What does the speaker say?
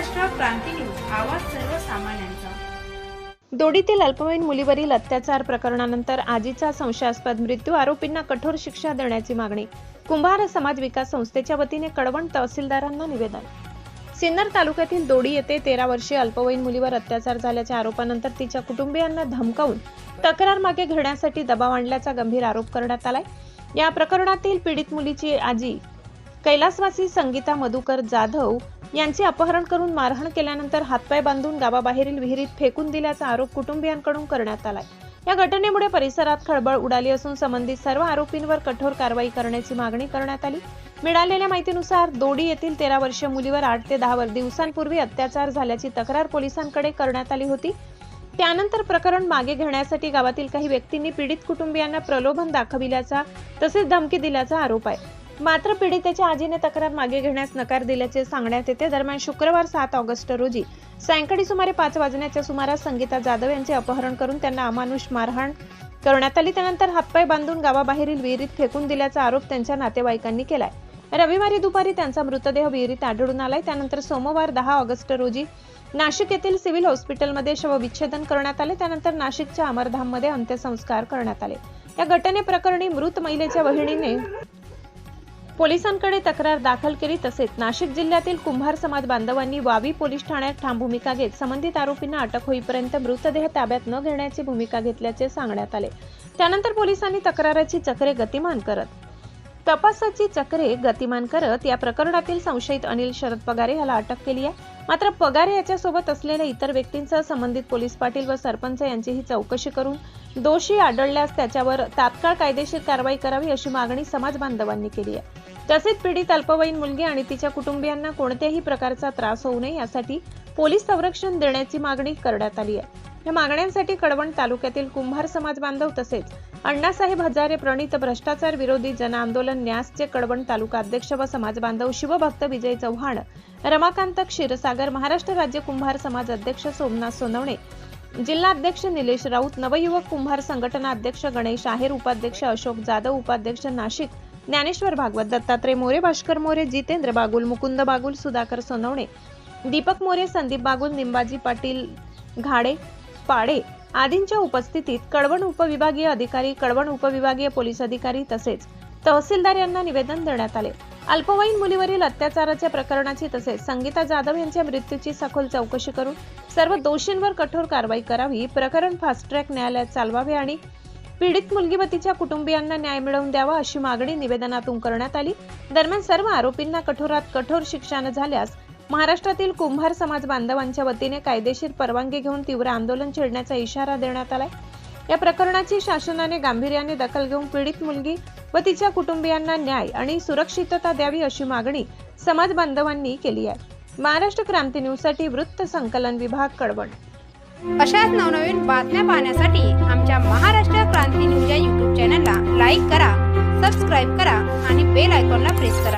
महाराष्ट्र क्रांती news, आवाज सर्वसामान्यांचा। दोडीतील अल्पवयीन मुलीवरील अत्याचार प्रकरणानंतर आजीचा संशयास्पद मृत्यू, आरोपींना कठोर शिक्षा देण्याची मागणी। कुंभार समाज विकास संस्थेच्या वतीने कळवण तहसीलदारांना निवेदन। सिन्नर तालुक्यातील दोडी येथे 13 वर्षीय अल्पवयीन मुलीवर अत्याचार झाल्याच्या आरोपानंतर तिच्या कुटुंबियांना धमकावून तक्रार मागे घेण्यासाठी दबाव आणल्याचा गंभीर आरोप करण्यात आलाय। या प्रकरणातील पीडित मुलीची आजी कैलासवासी संगीता मधुकर जाधव यांचे अपहरण करून मारहाण केल्यानंतर हातपाय बांधून गावाबाहेरील विहिरीत फेकून दिल्याचा आरोप कुटुंबियांकडून करण्यात आलाय। या घटनेमुळे परिसरात खळबळ उडाली असून संबंधित सर्व आरोपींवर कठोर कारवाई करण्याची मागणी करण्यात आली। मिळालेल्या माहितीनुसार दोडी येथील 13 वर्षीय मुलीवर 8 ते 10 दिवसांपूर्वी अत्याचार झाल्याची तक्रार पोलिसांकडे करण्यात आली होती। त्यानंतर प्रकरण मागे घेण्यासाठी गावातील काही व्यक्तींनी पीडित कुटुंबियांना प्रलोभन दाखविल्याचा तसेच धमकी दिल्याचा आरोप आहे। मात्र पीडितेच्या आजीने तक्रार मागे घेण्यास नकार दिल्याचे सांगण्यात येते। दरम्यान शुक्रवार 7 ऑगस्ट रोजी सायंकाळी सुमारे 5 वाजण्याच्या सुमारास संगीता जाधव यांचे अपहरण करून त्यांना अमानुष मारहाण करण्यात आली। त्यानंतर हातपाय बांधून गावाबाहेरील विहिरीत फेकून दिल्याचा आरोप त्यांच्या नातेवाईकांनी केलाय। रविवारी दुपारी त्यांचा मृतदेह विहिरीत आढळून आलाय। त्यानंतर सोमवार 10 ऑगस्ट रोजी नाशिक येथील सिव्हिल हॉस्पिटलमध्ये शवविच्छेदन करण्यात आले। त्यानंतर नाशिकच्या अमरधाममध्ये अंत्यसंस्कार करण्यात आले। या घटनेप्रकरणी मृत महिलेच्या बहिणीने पोलिसांकडे तक्रार दाखल केली। तसेच नाशिक जिल्ह्यातील कुंभार समाज बांधवांनी वावी पोलीस ठाण्यात ठाम भूमिका घेत संबंधित आरोपींना अटक होईपर्यंत मृतदेह ताब्यात न घेण्याची भूमिका घेतल्याचे सांगण्यात आले। त्यानंतर पोलिसांनी तक्राराची चक्रे गतिमान करत या प्रकरणातील संशयित अनिल शरद पगारे याला अटक केली आहे। मात्र पगारे याच्यासोबत असलेल्या इतर व्यक्तींसह संबंधित पोलीस पाटील व सरपंच यांचीही चौकशी करून दोषी आढळल्यास त्याच्यावर तात्काळ कायदेशीर कारवाई करावी अशी मागणी समाज बांधवांनी केली आहे। तसेच पीडित अल्पवयीन मुलगी आणि तिच्या कुटुंबियांना कोणत्याही प्रकारचा त्रास होऊ नये यासाठी पोलीस संरक्षण देण्याची मागणी करण्यात आली आहे। या मागण्यांसाठी कळवण तालुक्यातील कुंभार समाज बांधव तसेच अण्णासाहेब हजारे प्रणित भ्रष्टाचार विरोधी जन आंदोलन न्यासचे कळवण तालुका अध्यक्ष व समाज बांधव शिवभक्त विजय चव्हाण, रमाकांत क्षीरसागर, महाराष्ट्र राज्य कुंभार समाज अध्यक्ष सोमनाथ सोनवणे, जिल्हा अध्यक्ष निलेश राऊत, नवयुवक कुंभार संघटना अध्यक्ष गणेश आहेर, उपाध्यक्ष अशोक जाधव, उपाध्यक्ष नाशिक ज्ञानेश्वर भागवत, दत्तात्रय मोरे, भास्कर मोरे, जितेंद्र बागुल, मुकुंद बागुल, सुधाकर सोनवणे, दीपक मोरे, संदीप बागुल, निंबाजी पाटील घाडे पाडे आदींच्या उपस्थितीत कळवण उपविभागीय अधिकारी, कळवण उपविभागीय पोलीस अधिकारी तसेच तहसीलदार यांना निवेदन देण्यात आले। अल्पवयीन मुलीवरील अत्याचाराच्या प्रकरणाची तसेच संगीता जाधव यांच्या मृत्यूची सखोल चौकशी करून सर्व दोषींवर कठोर कारवाई करावी, प्रकरण फास्ट ट्रॅक न्यायालयात चालवावे आणि पीडित मुलगी व तिच्या कुटुंबियांना न्याय मिळवून द्यावा अशी मागणी निवेदनातून करण्यात आली। दरम्यान सर्व आरोपींना कठोरात कठोर शिक्षा न झाल्यास महाराष्ट्रातील कुंभार समाज बांधवांच्या वतीने कायदेशीर परवानगी घेऊन तीव्र आंदोलन छेडण्याचा इशारा देण्यात आलाय। या प्रकरणाची शासनाने गांभीर्याने दखल घेऊन पीडित मुलगी व तिच्या कुटुंबियांना न्याय आणि सुरक्षितता द्यावी अशी मागणी समाज बांधवांनी केली आहे। महाराष्ट्र क्रांती न्यूज साठी वृत्त संकलन विभाग, कळवण। अशाच नवनवीन बातम्या पाहण्यासाठी आमच्या महाराष्ट्र क्रांती न्यूज या YouTube चॅनलला लाईक करा, सबस्क्राईब करा आणि बेल आयकॉनला प्रेस करा।